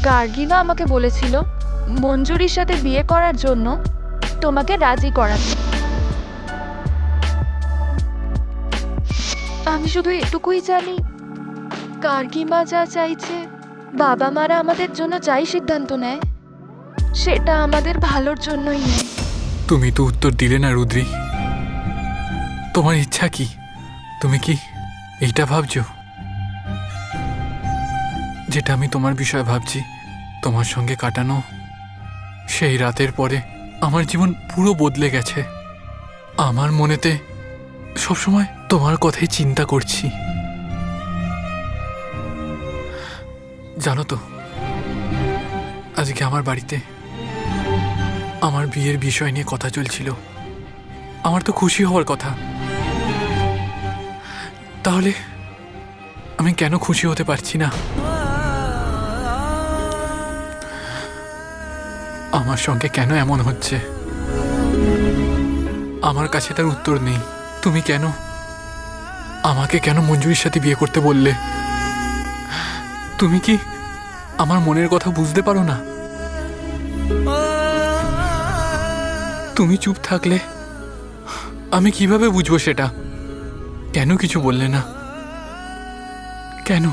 গার্গিনা আমাকে বলেছিল মঞ্জুরির সাথে বিয়ে করার জন্য তোমাকে রাজি করাতে। আমি শুধু এটুকুই জানি, গার্গিমা যা চাইছে, বাবা মারা আমাদের জন্য যাই সিদ্ধান্ত নেয় সেটা আমাদের ভালোর জন্যই নেয়। তুমি তো উত্তর দিলে না রুদ্রি। তোমার ইচ্ছা কি? তুমি কি এইটা ভাবছো যেটা আমি তোমার বিষয়ে ভাবছি? তোমার সঙ্গে কাটানো সেই রাতের পরে আমার জীবন পুরো বদলে গেছে। আমার মনেতে সবসময় তোমার কথাই চিন্তা করছি। জানো তো, আজকে আমার বাড়িতে আমার বিয়ের বিষয় নিয়ে কথা চলছিল। আমার তো খুশি হওয়ার কথা, তাহলে আমি কেন খুশি হতে পারছি না? আমার সঙ্গে কেন এমন হচ্ছে? আমার কাছে তার উত্তর নেই। তুমি কেন আমাকে মঞ্জুরির সাথে বিয়ে করতে বললে? তুমি কি আমার মনের কথা বুঝতে পারো না? তুমি চুপ থাকলে আমি কিভাবে বুঝবো সেটা? কেন কিছু বললে না? কেন?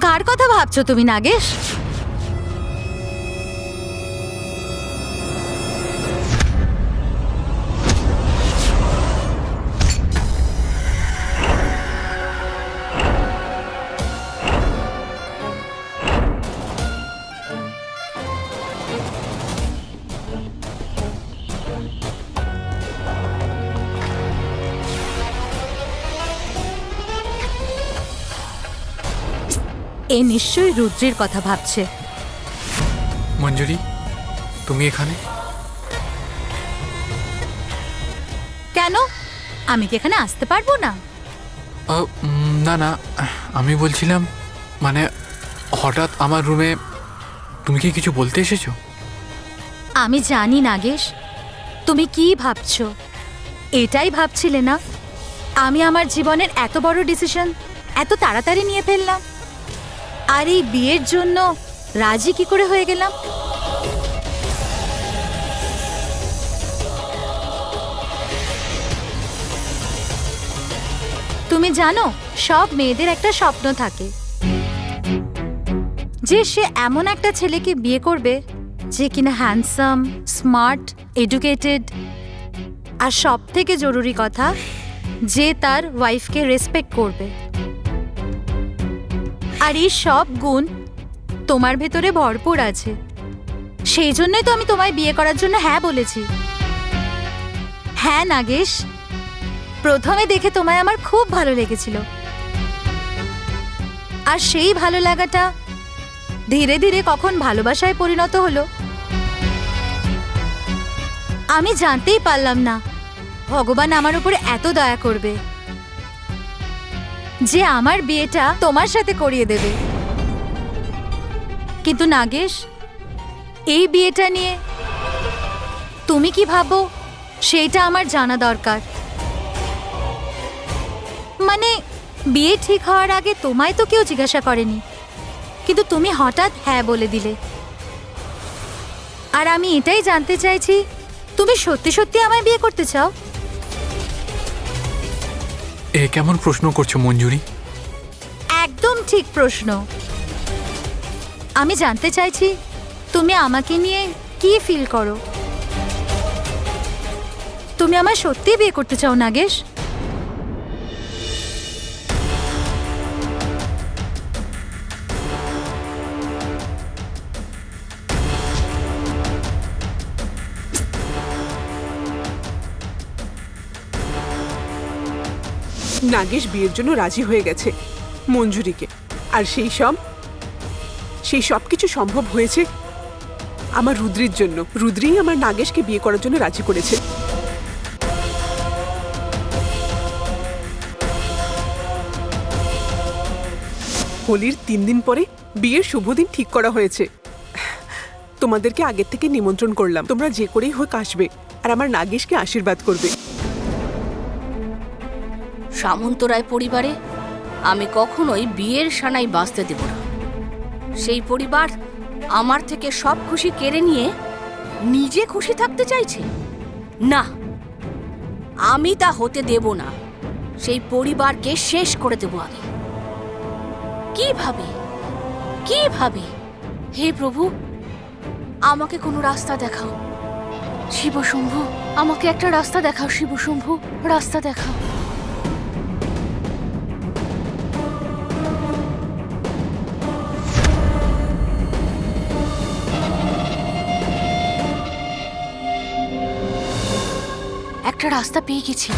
কার কথা ভাবছো তুমি নাগেশ? এ নিশ্চয়ই রুদ্রের কথা ভাবছে। মঞ্জুরি, তুমি এখানে? কেন? আমি কি এখানে আসতে পারবো না? না না, আমি বলছিলাম মানে হঠাৎ আমার রুমে তুমি কি কিছু বলতে এসেছো? আমি জানি নাগেশ তুমি কি ভাবছো। এটাই ভাবছিলে না আমি আমার জীবনের এত বড় ডিসিশন এত তাড়াতাড়ি নিয়ে ফেললাম, আর এই বিয়ের জন্য রাজি কি করে হয়ে গেলাম? তুমি জানো, সব মেয়েদের একটা স্বপ্ন থাকে যে সে এমন একটা ছেলেকে বিয়ে করবে যে কিনা হ্যান্ডসাম, স্মার্ট, এডুকেটেড, আর সব থেকে জরুরি কথা যে তার ওয়াইফকে রেসপেক্ট করবে। আর এই সব গুণ তোমার ভেতরে ভরপুর আছে। সেই জন্যই তো আমি তোমায় বিয়ে করার জন্য হ্যাঁ বলেছি। হ্যাঁ নাগেশ, প্রথমে দেখে তোমায় আমার খুব ভালো লেগেছিল, আর সেই ভালো লাগাটা ধীরে ধীরে কখন ভালোবাসায় পরিণত হলো আমি জানতেই পারলাম না। ভগবান আমার উপরে এত দয়া করবে যে আমার বিয়েটা তোমার সাথে করিয়ে দেবে। কিন্তু নাগেশ, এই বিয়েটা নিয়ে তুমি কি ভাবো সেইটা আমার জানা দরকার। মানে বিয়ে ঠিক হওয়ার আগে তোমায় তো কেউ জিজ্ঞাসা করেনি, কিন্তু তুমি হঠাৎ হ্যাঁ বলে দিলে। আর আমি এটাই জানতে চাইছি, তুমি সত্যি সত্যি আমায় বিয়ে করতে চাও? এ কেমন প্রশ্ন করছো মঞ্জুরি? একদম ঠিক প্রশ্ন। আমি জানতে চাইছি তুমি আমাকে নিয়ে কি ফিল করো। তুমি আমায় সত্যি বিয়ে করতে চাও নাগেশ? নাগেশ বিয়ের জন্য রাজি হয়ে গেছে মঞ্জুরিকে, আর সেই সব কিছু সম্ভব হয়েছে আমার রুদ্রির জন্য। রুদ্রিই আমার নাগেশকে বিয়ে করার জন্য রাজি করেছে। হোলির 3 দিন পরে বিয়ের শুভ দিন ঠিক করা হয়েছে। তোমাদেরকে আগের থেকে নিমন্ত্রণ করলাম, তোমরা যে করেই হোক আসবে আর আমার নাগেশকে আশীর্বাদ করবে। সামন্তরায় পরিবারে আমি কখনোই বিয়ের সানাই বাঁচতে দেব না। সেই পরিবার আমার থেকে সব খুশি কেড়ে নিয়ে নিজে খুশি থাকতে চাইছে। না, আমি তা হতে দেব না। সেই পরিবারকে শেষ করে দেব আমি। কিভাবে কিভাবে? হে প্রভু, আমাকে কোনো রাস্তা দেখাও। শিবশম্ভু, আমাকে একটা রাস্তা দেখাও। শিবশম্ভু, রাস্তা দেখাও। একটা রাস্তা পেয়ে গেছি।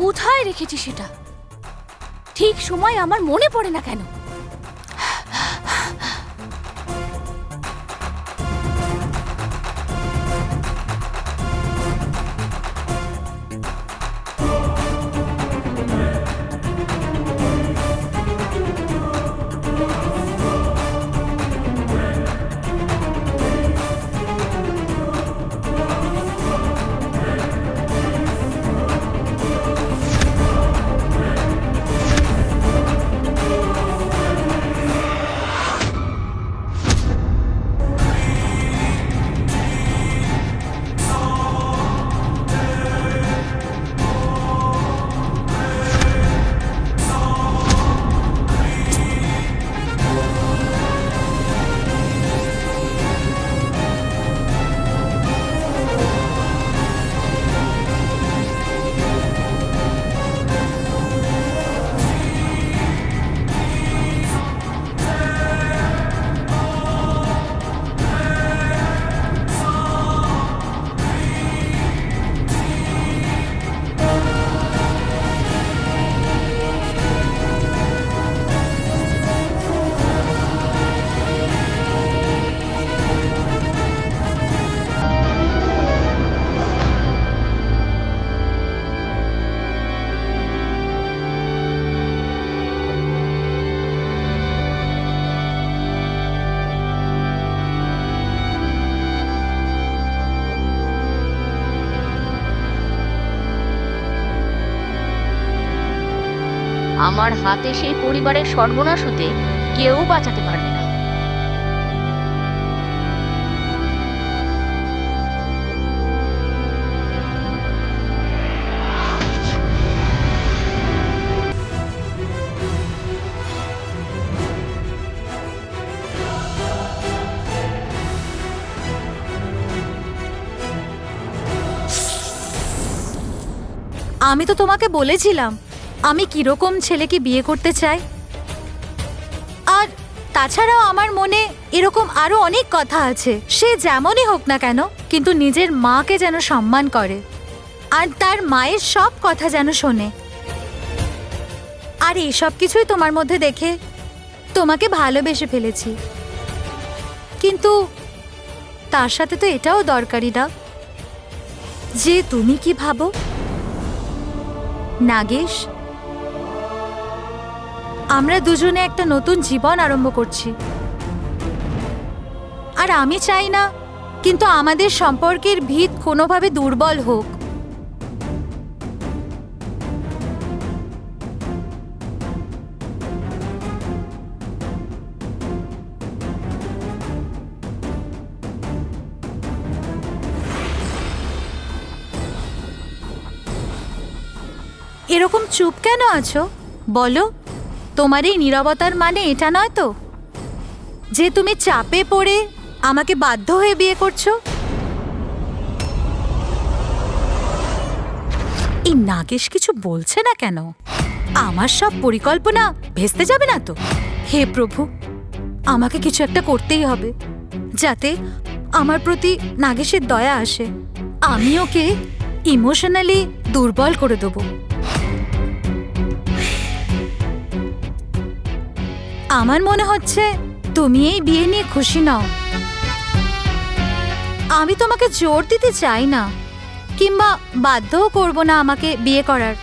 কোথায় রেখেছি সেটা ঠিক সময় আমার মনে পড়ে না কেন? আমার হাতে সেই পরিবারের সর্বনাশ হতে কেউ বাঁচাতে পারবে না। আমি তো তোমাকে বলেছিলাম আমি কিরকম ছেলেকে বিয়ে করতে চাই। আর তাছাড়াও আমার মনে এরকম আরো অনেক কথা আছে। সে যেমনই হোক না কেন, কিন্তু নিজের মাকে যেন সম্মান করে আর তার মায়ের সব কথা যেন শোনে। আর এইসব কিছুই তোমার মধ্যে দেখে তোমাকে ভালোবেসে ফেলেছি। কিন্তু তার সাথে তো এটাও দরকারি না যে তুমি কি ভাবো। নাগেশ, আমরা দুজনে একটা নতুন জীবন আরম্ভ করছি, আর আমি চাই না কিন্তু আমাদের সম্পর্কের ভিত কোনোভাবে দুর্বল হোক। এরকম চুপ কেন আছো বলো? তোমার এই নীরবতার মানে এটা নয় তো যে তুমি চাপে পড়ে আমাকে বাধ্য হয়ে বিয়ে করছো? এই নাগেশ কিছু বলছে না কেন? আমার সব পরিকল্পনা ভেস্তে যাবে না তো? হে প্রভু, আমাকে কিছু একটা করতেই হবে যাতে আমার প্রতি নাগেশের দয়া আসে। আমি ওকে ইমোশনালি দুর্বল করে দেবো। আমার মনে হচ্ছে তুমি এই বিয়ে নিয়ে খুশি নও। আমি তোমাকে জোর দিতে চাই না, কিংবা বাধ্যও করব না আমাকে বিয়ে করার,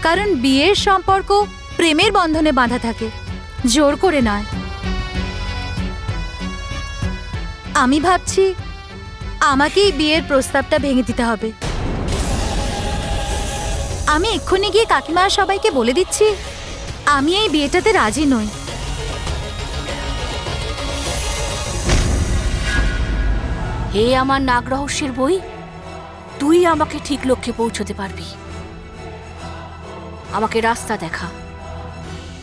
কারণ বিয়ের সম্পর্ক প্রেমের বন্ধনে বাঁধা থাকে, জোর করে নয়। আমি ভাবছি আমাকেই বিয়ের প্রস্তাবটা ভেঙে দিতে হবে। আমি এক্ষুনি গিয়ে কাকিমা আর সবাইকে বলে দিচ্ছি আমি এই বিয়েটাতে রাজি নই। হে আমার নাগ রহস্যের বই, তুই আমাকে ঠিক লক্ষ্যে পৌঁছতে পারবি। আমাকে রাস্তা দেখা,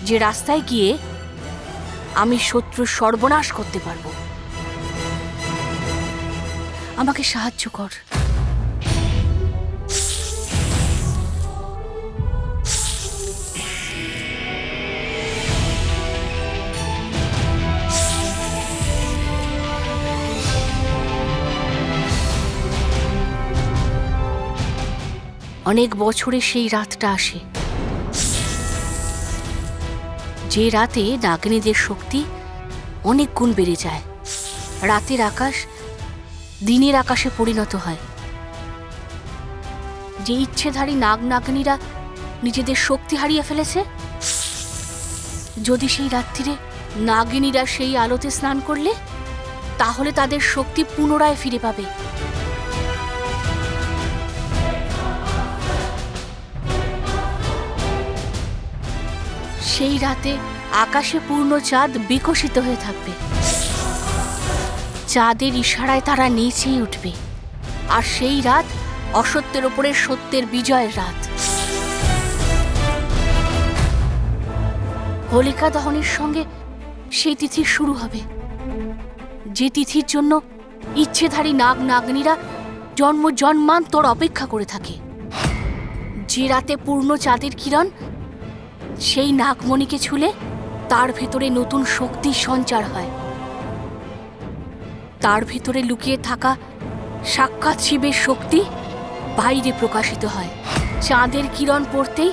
যে রাস্তায় গিয়ে আমি শত্রুর সর্বনাশ করতে পারবো। আমাকে সাহায্য কর। অনেক বছরে সেই রাতটা আসে, যে রাতে নাগিনীদের শক্তি অনেক গুণ বেড়ে যায়। রাতের আকাশ দিনের আকাশে পরিণত হয়। যে ইচ্ছেধারী নাগ নাগিনীরা নিজেদের শক্তি হারিয়ে ফেলেছে, যদি সেই রাত্রিরে নাগিনীরা সেই আলোতে স্নান করলে, তাহলে তাদের শক্তি পুনরায় ফিরে পাবে। সেই রাতে আকাশে পূর্ণ চাঁদ বিকশিত হয়ে থাকবে। চাঁদের ইশারায় তারা নেচেই উঠবে। আর সেই রাত অসত্যের ওপরে সত্যের বিজয়ের রাত। হোলিকা দহনের সঙ্গে সেই তিথি শুরু হবে, যে তিথির জন্য ইচ্ছেধারী নাগ নাগিনীরা জন্ম জন্মান্তর অপেক্ষা করে থাকে। যে রাতে পূর্ণ চাঁদের কিরণ সেই নাগমণিকে ছুলে তার ভেতরে নতুন শক্তির সঞ্চার হয়। তার ভেতরে লুকিয়ে থাকা সাক্ষাৎ শিবের শক্তি বাইরে প্রকাশিত হয়। চাঁদের কিরণ পড়তেই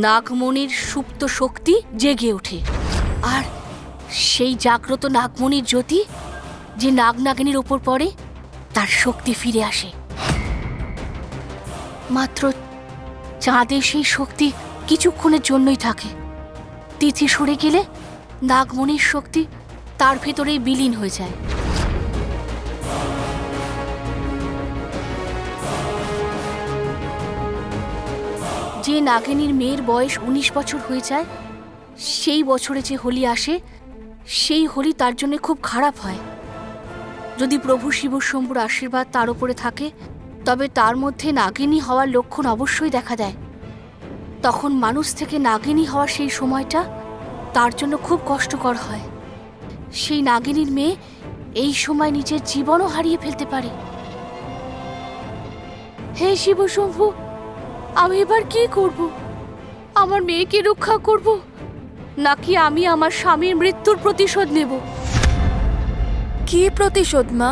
নাগমণির সুপ্ত শক্তি জেগে ওঠে। আর সেই জাগ্রত নাগমণির জ্যোতি যে নাগনাগিনীর ওপর পড়ে, তার শক্তি ফিরে আসে। মাত্র চাঁদের সেই শক্তি কিছুক্ষণের জন্যই থাকে। তিথি সরে গেলে নাগমণির শক্তি তার ভেতরেই বিলীন হয়ে যায়। যে নাগিনীর মেয়ের বয়স 19 বছর হয়ে যায়, সেই বছরে যে হোলি আসে, সেই হোলি তার জন্য খুব খারাপ হয়। যদি প্রভু শিব শম্ভুর আশীর্বাদ তার উপরে থাকে, তবে তার মধ্যে নাগিনী হওয়ার লক্ষণ অবশ্যই দেখা দেয়। তখন মানুষ থেকে নাগিনী হওয়ার সেই সময়টা তার জন্য খুব কষ্টকর হয়। সেই নাগিনীর মেয়ে এই সময় নিজের জীবনও হারিয়ে ফেলতে পারে। হে শিব শম্ভু, আমি এবার কি করব? আমার মেয়েকে রক্ষা করব, নাকি আমি আমার স্বামীর মৃত্যুর প্রতিশোধ নেব? কি প্রতিশোধ মা?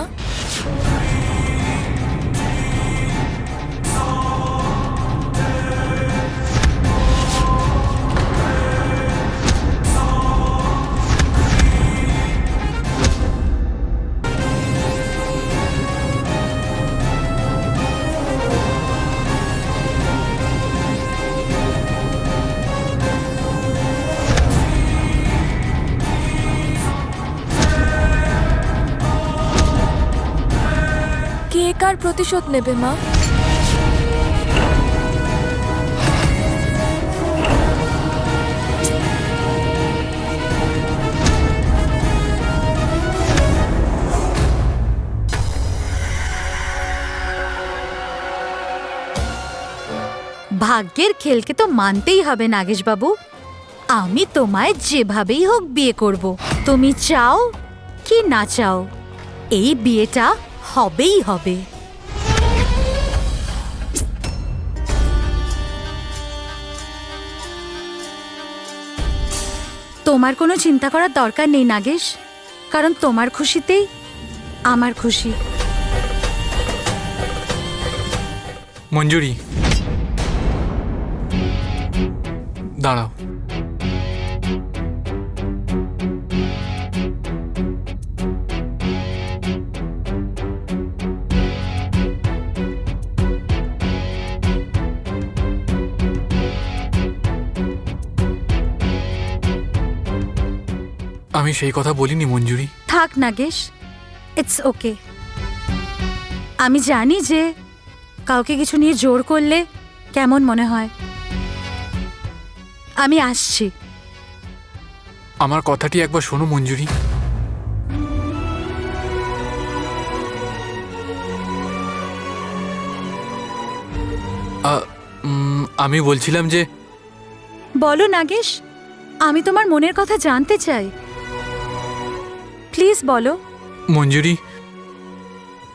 কে কার প্রতিশোধ নেবে মা? ভাগ্যের খেলকে তো মানতেই হবে নাগেশ বাবু। আমি তোমায় যেভাবেই হোক বিয়ে করব। তুমি চাও কি না চাও, এই বিয়েটা হবেই হবে। তোমার কোনো চিন্তা করার দরকার নেই নাগেশ, কারণ তোমার খুশিতেই আমার খুশি। মঞ্জুরি, দাঁড়াও। আমি সেই কথা বলিনি মঞ্জুরি। থাক নাগেশ, ইটস ওকে। আমি জানি যে কাউকে কিছু নিয়ে জোর করলে কেমন মনে হয়। আমি আসছি। আমার কথাটি একবার শোনো মঞ্জুরি। আমি বলছিলাম যে বলো নাগেশ, আমি তোমার মনের কথা জানতে চাই। প্লিজ বলো। মঞ্জুরি,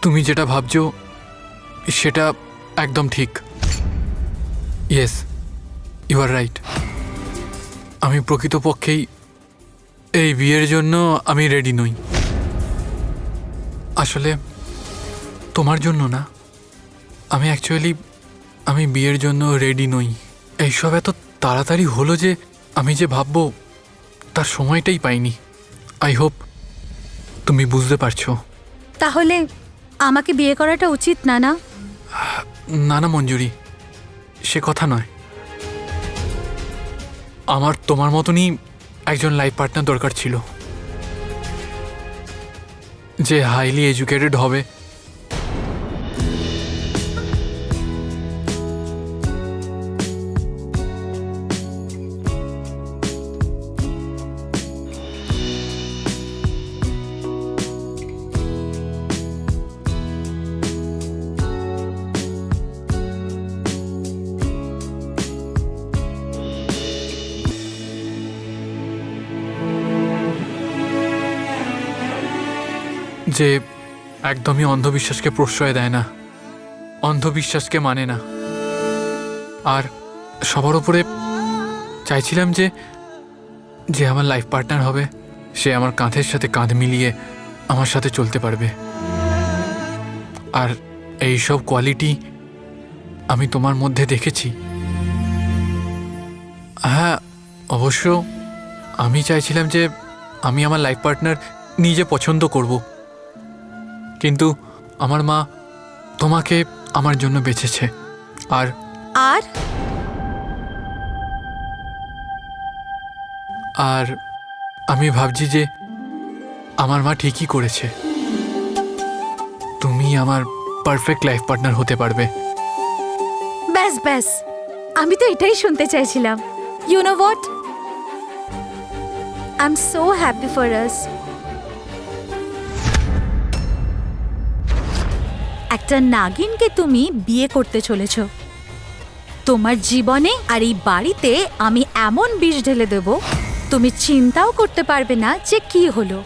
তুমি যেটা ভাবছো সেটা একদম ঠিক। Yes, you are right. আমি প্রকৃতপক্ষেই এই বিয়ের জন্য আমি রেডি নই। আসলে তোমার জন্য না, আমি বিয়ের জন্য রেডি নই। এইসব এত তাড়াতাড়ি হলো যে আমি যে ভাববো তার সময়টাই পাইনি। আই হোপ তুমি বুঝতে পারছো। তাহলে আমাকে বিয়ে করাটা উচিত না? না না না মঞ্জুরি, সে কথা নয়। আমার তোমার মতনই একজন লাইফ পার্টনার দরকার ছিল, যে হাইলি এডুকেটেড হবে, যে একদমই অন্ধবিশ্বাসকে প্রশ্রয় দেয় না, অন্ধবিশ্বাসকে মানে না। আর সবার উপরে চাইছিলাম যে যে আমার লাইফ পার্টনার হবে সে আমার কাঁধের সাথে কাঁধ মিলিয়ে আমার সাথে চলতে পারবে। আর এই সব কোয়ালিটি আমি তোমার মধ্যে দেখেছি। হ্যাঁ, অবশ্য আমি চাইছিলাম যে আমি আমার লাইফ পার্টনার নিজে পছন্দ করব, কিন্তু আমার মা তোমাকে আমার জন্য বেঁচেছে। আর আর আর আমি ভাবছি যে আমার মা ঠিকই করেছে। তুমি আমার পারফেক্ট লাইফ পার্টনার হতে পারবে। ব্যাস ব্যাস, আমি তো এটাই শুনতে চাইছিলাম। You know what, I am so happy for us. একটা নাগিনকে তুমি বিয়ে করতে চলেছ। তোমার জীবনে আর এই বাড়িতে আমি এমন বিষ ঢেলে দেব, তুমি চিন্তাও করতে পারবে না যে কি হলো।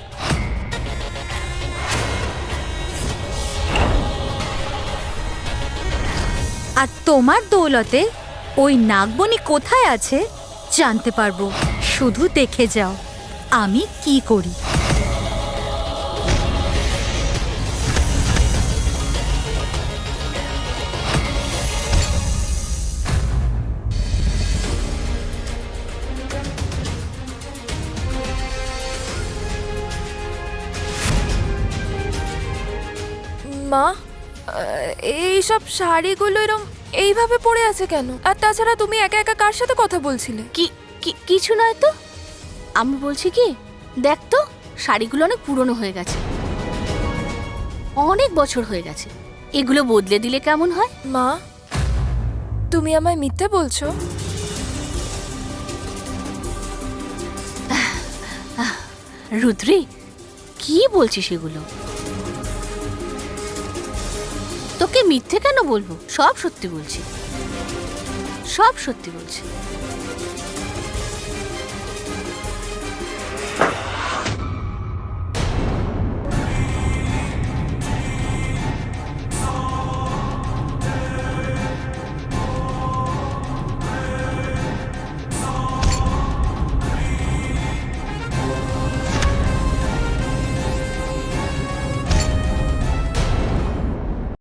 আর তোমার দৌলতে ওই নাগবনি কোথায় আছে জানতে পারবো। শুধু দেখে যাও আমি কি করি। মা, এইসব শাড়িগুলো এরম এইভাবে পড়ে আছে কেন? আর তাছাড়া তুমি একা একা কার সাথে কথা বলছিলে? কিছু নয় তো। আমি বলছি কি, দেখ তো শাড়িগুলো অনেক পুরনো হয়ে গেছে, অনেক বছর হয়ে গেছে। এগুলো বদলে দিলে কেমন হয়? মা, তুমি আমায় মিথ্যে বলছো? রুদ্রি, কি বলছিস এগুলো? তোকে মিথ্যে কেন বলবো? সব সত্যি বলছি, সব সত্যি বলছি।